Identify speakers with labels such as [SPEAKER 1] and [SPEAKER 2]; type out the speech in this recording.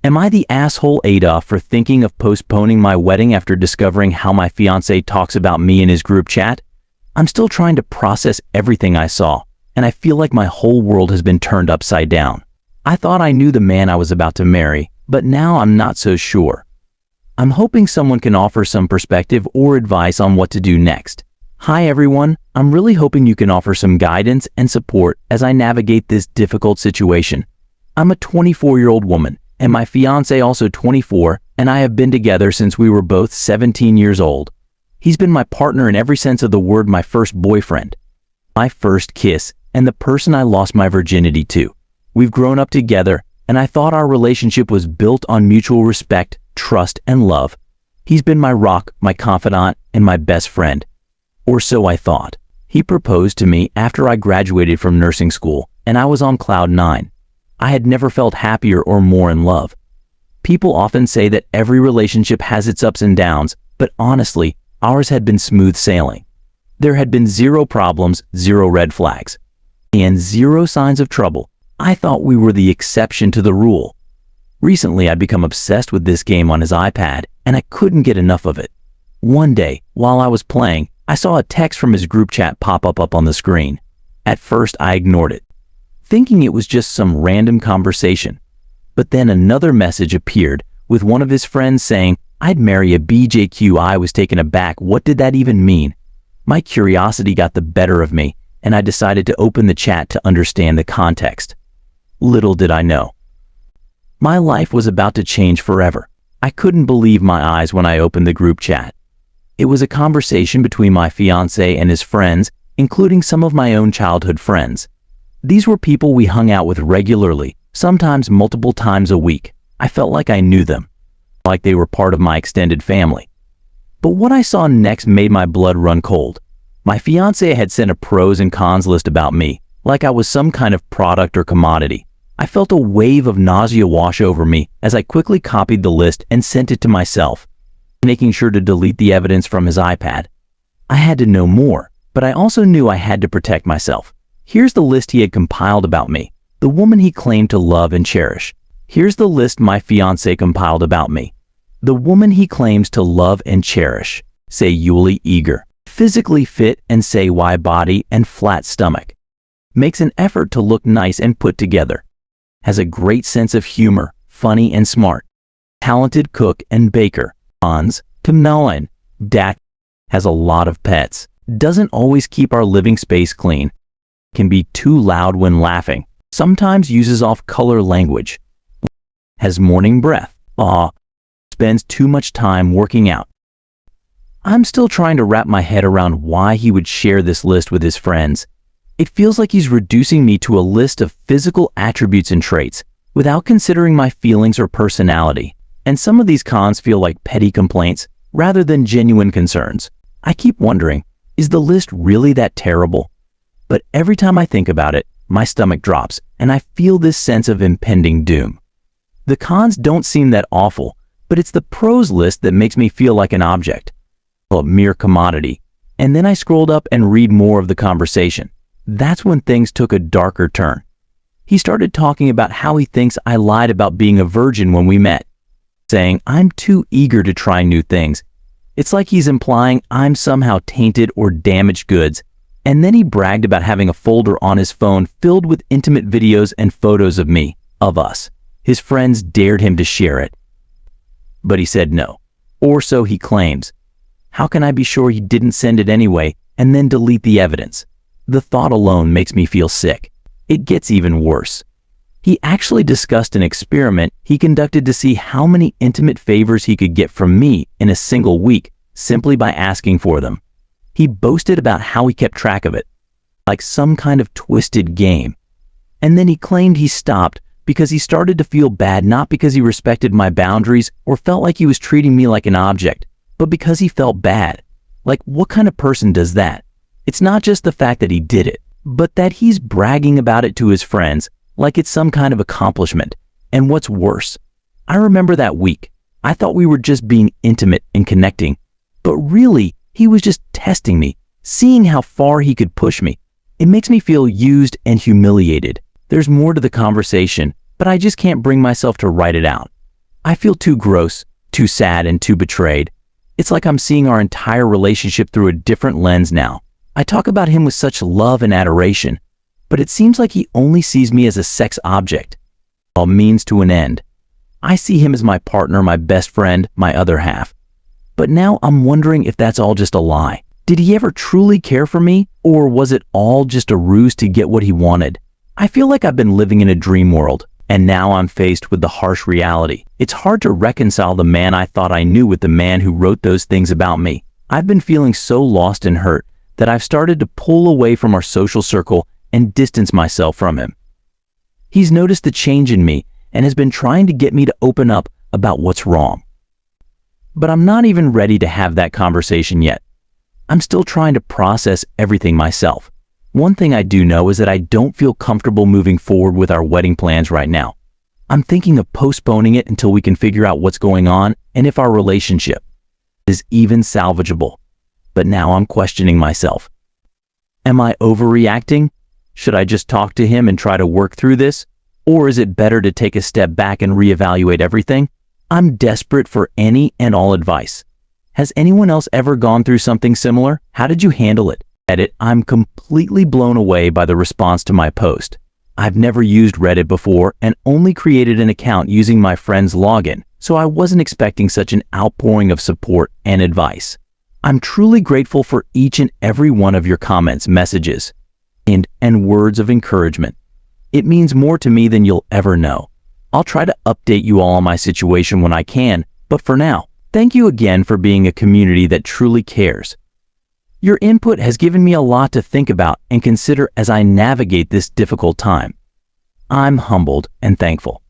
[SPEAKER 1] Am I the asshole Ada for thinking of postponing my wedding after discovering how my fiancé talks about me in his group chat? I'm still trying to process everything I saw, and I feel like my whole world has been turned upside down. I thought I knew the man I was about to marry, but now I'm not so sure. I'm hoping someone can offer some perspective or advice on what to do next. Hi everyone, I'm really hoping you can offer some guidance and support as I navigate this difficult situation. I'm a 24-year-old woman, and my fiancé also 24, and I have been together since we were both 17 years old. He's been my partner in every sense of the word, my first boyfriend, my first kiss, and the person I lost my virginity to. We've grown up together, and I thought our relationship was built on mutual respect, trust, and love. He's been my rock, my confidant, and my best friend. Or so I thought. He proposed to me after I graduated from nursing school, and I was on cloud 9. I had never felt happier or more in love. People often say that every relationship has its ups and downs, but honestly, ours had been smooth sailing. There had been 0 problems, 0 red flags, and 0 signs of trouble. I thought we were the exception to the rule. Recently, I'd become obsessed with this game on his iPad, and I couldn't get enough of it. One day, while I was playing, I saw a text from his group chat pop up on the screen. At first, I ignored it, thinking it was just some random conversation. But then another message appeared with one of his friends saying, "I'd marry a BJQ." I was taken aback. What did that even mean? My curiosity got the better of me, and I decided to open the chat to understand the context. Little did I know, my life was about to change forever. I couldn't believe my eyes when I opened the group chat. It was a conversation between my fiancé and his friends, including some of my own childhood friends. These were people we hung out with regularly, sometimes multiple times a week. I felt like I knew them, like they were part of my extended family. But what I saw next made my blood run cold. My fiancé had sent a pros and cons list about me, like I was some kind of product or commodity. I felt a wave of nausea wash over me as I quickly copied the list and sent it to myself, making sure to delete the evidence from his iPad. I had to know more, but I also knew I had to protect myself. Here's the list he had compiled about me, the woman he claimed to love and cherish. Here's the list my fiancé compiled about me, the woman he claims to love and cherish. Say Yuli eager, physically fit and say why body and flat stomach. Makes an effort to look nice and put together. Has a great sense of humor, funny and smart. Talented cook and baker. Cons, Kamelen, Dat. Has a lot of pets. Doesn't always keep our living space clean. Can be too loud when laughing. Sometimes uses off-color language. Has morning breath. Spends too much time working out. I'm still trying to wrap my head around why he would share this list with his friends. It feels like he's reducing me to a list of physical attributes and traits without considering my feelings or personality. And some of these cons feel like petty complaints rather than genuine concerns. I keep wondering, is the list really that terrible? But every time I think about it, my stomach drops and I feel this sense of impending doom. The cons don't seem that awful, but it's the pros list that makes me feel like an object, a mere commodity. And then I scrolled up and read more of the conversation. That's when things took a darker turn. He started talking about how he thinks I lied about being a virgin when we met, saying I'm too eager to try new things. It's like he's implying I'm somehow tainted or damaged goods. And then he bragged about having a folder on his phone filled with intimate videos and photos of me, of us. His friends dared him to share it, but he said no. Or so he claims. How can I be sure he didn't send it anyway and then delete the evidence? The thought alone makes me feel sick. It gets even worse. He actually discussed an experiment he conducted to see how many intimate favors he could get from me in a single week simply by asking for them. He boasted about how he kept track of it, like some kind of twisted game. And then he claimed he stopped because he started to feel bad, not because he respected my boundaries or felt like he was treating me like an object, but because he felt bad. Like, what kind of person does that? It's not just the fact that he did it, but that he's bragging about it to his friends like it's some kind of accomplishment. And what's worse, I remember that week. I thought we were just being intimate and connecting, but really, he was just testing me, seeing how far he could push me. It makes me feel used and humiliated. There's more to the conversation, but I just can't bring myself to write it out. I feel too gross, too sad, and too betrayed. It's like I'm seeing our entire relationship through a different lens now. I talk about him with such love and adoration, but it seems like he only sees me as a sex object, a means to an end. I see him as my partner, my best friend, my other half. But now I'm wondering if that's all just a lie. Did he ever truly care for me, or was it all just a ruse to get what he wanted? I feel like I've been living in a dream world, and now I'm faced with the harsh reality. It's hard to reconcile the man I thought I knew with the man who wrote those things about me. I've been feeling so lost and hurt that I've started to pull away from our social circle and distance myself from him. He's noticed the change in me and has been trying to get me to open up about what's wrong. But I'm not even ready to have that conversation yet. I'm still trying to process everything myself. One thing I do know is that I don't feel comfortable moving forward with our wedding plans right now. I'm thinking of postponing it until we can figure out what's going on and if our relationship is even salvageable. But now I'm questioning myself. Am I overreacting? Should I just talk to him and try to work through this? Or is it better to take a step back and reevaluate everything? I'm desperate for any and all advice. Has anyone else ever gone through something similar? How did you handle it? Edit, I'm completely blown away by the response to my post. I've never used Reddit before and only created an account using my friend's login, so I wasn't expecting such an outpouring of support and advice. I'm truly grateful for each and every one of your comments, messages, and words of encouragement. It means more to me than you'll ever know. I'll try to update you all on my situation when I can, but for now, thank you again for being a community that truly cares. Your input has given me a lot to think about and consider as I navigate this difficult time. I'm humbled and thankful.